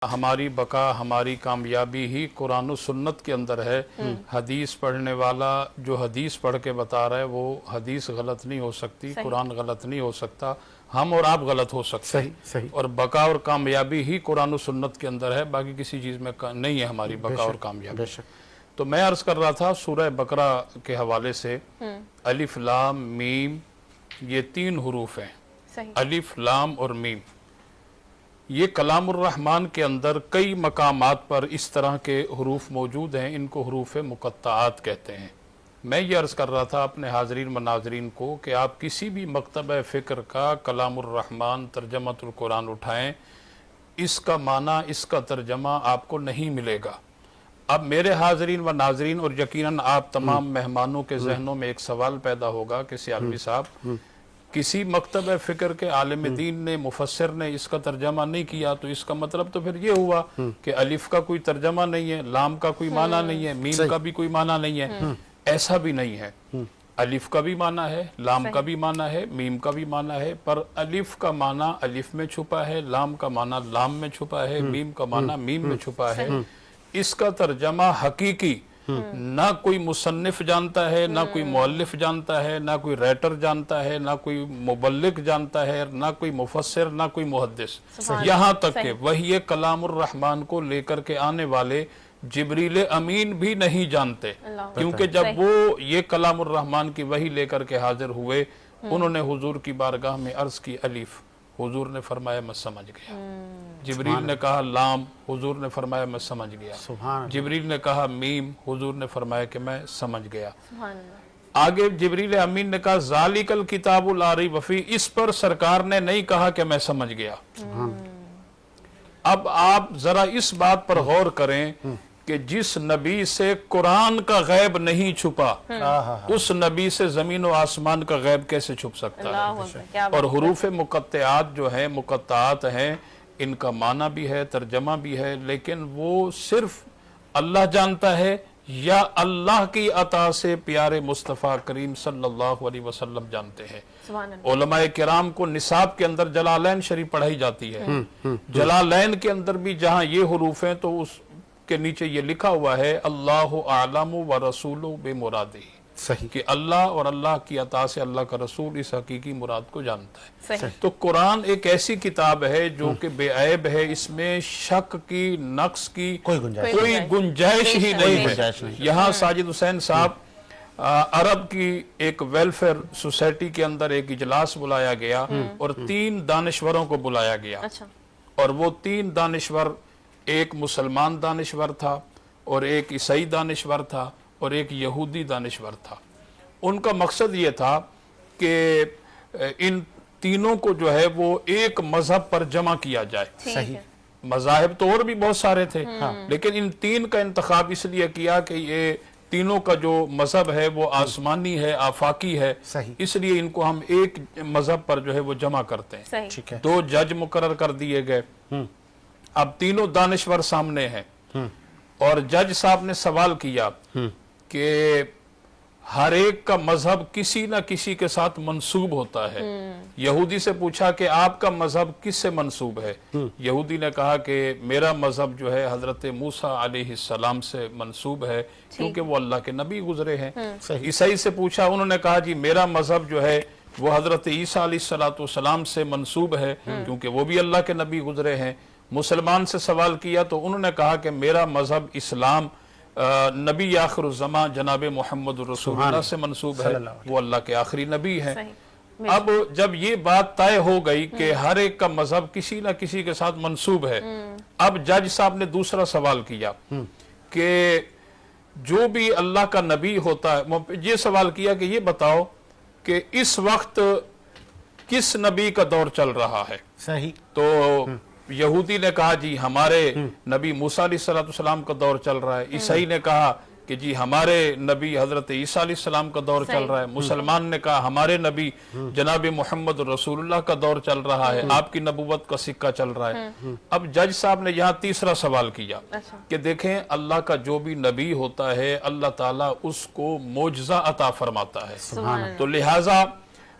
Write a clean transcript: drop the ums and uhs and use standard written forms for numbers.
ہماری بقا ہماری کامیابی ہی قرآن و سنت کے اندر ہے۔ حدیث پڑھنے والا جو حدیث پڑھ کے بتا رہا ہے وہ حدیث غلط نہیں ہو سکتی، قرآن غلط نہیں ہو سکتا، ہم اور آپ غلط ہو سکتے ہیں۔ اور بقا اور کامیابی ہی قرآن و سنت کے اندر ہے، باقی کسی چیز میں نہیں ہے ہماری بقا اور کامیابی۔ تو میں عرض کر رہا تھا سورہ بقرہ کے حوالے سے، الف لام میم یہ 3 حروف ہیں، الف لام اور میم۔ یہ کلام الرحمن کے اندر کئی مقامات پر اس طرح کے حروف موجود ہیں، ان کو حروف مقطعات کہتے ہیں۔ میں یہ عرض کر رہا تھا اپنے حاضرین مناظرین کو کہ آپ کسی بھی مکتبہ فکر کا کلام الرحمن ترجمۃ القرآن اٹھائیں، اس کا معنی اس کا ترجمہ آپ کو نہیں ملے گا۔ اب میرے حاضرین و ناظرین اور یقیناً آپ تمام مہمانوں کے ذہنوں میں ایک سوال پیدا ہوگا کہ سیالوی صاحب کسی مکتبہ فکر کے عالم دین نے مفسر نے اس کا ترجمہ نہیں کیا، تو اس کا مطلب تو پھر یہ ہوا کہ الف کا کوئی ترجمہ نہیں ہے، لام کا کوئی معنی نہیں ہے، میم کا بھی کوئی معنی نہیں ہے۔ ایسا بھی نہیں ہے، الف کا بھی معنی ہے، لام کا بھی معنی ہے، میم کا بھی معنی ہے، پر الف کا معنی الف میں چھپا ہے، لام کا معنی لام میں چھپا ہے، میم کا معنی میم میں چھپا ہے۔ اس کا ترجمہ حقیقی نہ کوئی مصنف جانتا ہے، نہ کوئی مؤلف جانتا ہے، نہ کوئی رائٹر جانتا ہے، نہ کوئی مبلغ جانتا ہے، نہ کوئی مفسر، نہ کوئی محدث، یہاں تک کہ وحی کلام الرحمن کو لے کر کے آنے والے جبریل امین بھی نہیں جانتے، کیونکہ جب وہ یہ کلام الرحمن کی وحی لے کر کے حاضر ہوئے، انہوں نے حضور کی بارگاہ میں عرض کی الف، حضور نے فرمایا میں سمجھ گیا۔ جبریل نے کہا لام، حضور نے فرمایا میں سمجھ گیا۔ جبریل نے کہا میم، حضور نے فرمایا کہ میں سمجھ گیا۔ آگے جبریل امین نے کہا ذالک الکتاب لا ریب فیہ، اس پر سرکار نے نہیں کہا کہ میں سمجھ گیا۔ اب آپ ذرا اس بات پر غور کریں کہ جس نبی سے قرآن کا غیب نہیں چھپا، اس نبی سے زمین و آسمان کا غیب کیسے چھپ سکتا ہے؟ اور حروف مقطعات جو ہیں، مقطعات ہیں، ان کا معنی بھی ہے، ترجمہ بھی ہے، لیکن وہ صرف اللہ جانتا ہے یا اللہ کی عطا سے پیارے مصطفیٰ کریم صلی اللہ علیہ وسلم جانتے ہیں۔ علماء کرام کو نصاب کے اندر جلالین شریف پڑھائی جاتی ہے، جلالین کے اندر بھی جہاں یہ حروف ہیں تو اس کے نیچے یہ لکھا ہوا ہے اللہ اعلم ورسولہ بمرادہ، کہ اللہ اور اللہ کی عطا سے اللہ کا رسول اس حقیقی مراد کو جانتا ہے۔ تو قرآن ایک ایسی کتاب ہے جو کہ بے عیب ہے، اس میں شک کی، نقص کی کوئی گنجائش ہی نہیں ہے۔ یہاں ساجد حسین صاحب عرب کی ایک ویلفیئر سوسائٹی کے اندر ایک اجلاس بلایا گیا اور 3 دانشوروں کو بلایا گیا، اور وہ 3 دانشور، ایک مسلمان دانشور تھا اور ایک عیسائی دانشور تھا اور ایک یہودی دانشور تھا۔ ان کا مقصد یہ تھا کہ ان تینوں کو جو ہے وہ ایک مذہب پر جمع کیا جائے۔ مذاہب تو اور بھی بہت سارے تھے، لیکن ان 3 کا انتخاب اس لیے کیا کہ یہ تینوں کا جو مذہب ہے وہ آسمانی ہے، آفاقی ہے، اس لیے ان کو ہم ایک مذہب پر جو ہے وہ جمع کرتے ہیں۔ 2 جج مقرر کر دیے گئے۔ اب تینوں دانشور سامنے ہیں اور جج صاحب نے سوال کیا کہ ہر ایک کا مذہب کسی نہ کسی کے ساتھ منسوب ہوتا ہے۔ یہودی سے پوچھا کہ آپ کا مذہب کس سے منسوب ہے؟ یہودی نے کہا کہ میرا مذہب جو ہے حضرت موسیٰ علیہ السلام سے منسوب ہے، کیونکہ وہ اللہ کے نبی گزرے ہیں۔ عیسائی سے پوچھا، انہوں نے کہا جی میرا مذہب جو ہے وہ حضرت عیسیٰ علیہ السلام سے منسوب ہے، کیونکہ وہ بھی اللہ کے نبی گزرے ہیں۔ مسلمان سے سوال کیا تو انہوں نے کہا کہ میرا مذہب اسلام نبی آخر الزمان جناب محمد رسول اللہ سے منسوب ہے، وہ اللہ کے آخری نبی ہیں۔ اب جب یہ بات طے ہو گئی کہ ہر ایک کا مذہب کسی نہ کسی کے ساتھ منسوب ہے، اب جج صاحب نے دوسرا سوال کیا کہ جو بھی اللہ کا نبی ہوتا ہے، یہ سوال کیا کہ یہ بتاؤ کہ اس وقت کس نبی کا دور چل رہا ہے؟ تو یہودی نے کہا جی ہمارے نبی موسیٰ علیہ السلام کا دور چل رہا ہے۔ عیسائی نے کہا کہ جی ہمارے نبی حضرت عیسیٰ علیہ السلام کا دور چل رہا ہے۔ مسلمان نے کہا ہمارے نبی جناب محمد رسول اللہ کا دور چل رہا ہے، آپ کی نبوت کا سکہ چل رہا ہے۔ اب جج صاحب نے یہاں تیسرا سوال کیا کہ دیکھیں اللہ کا جو بھی نبی ہوتا ہے اللہ تعالیٰ اس کو معجزہ عطا فرماتا ہے، تو لہٰذا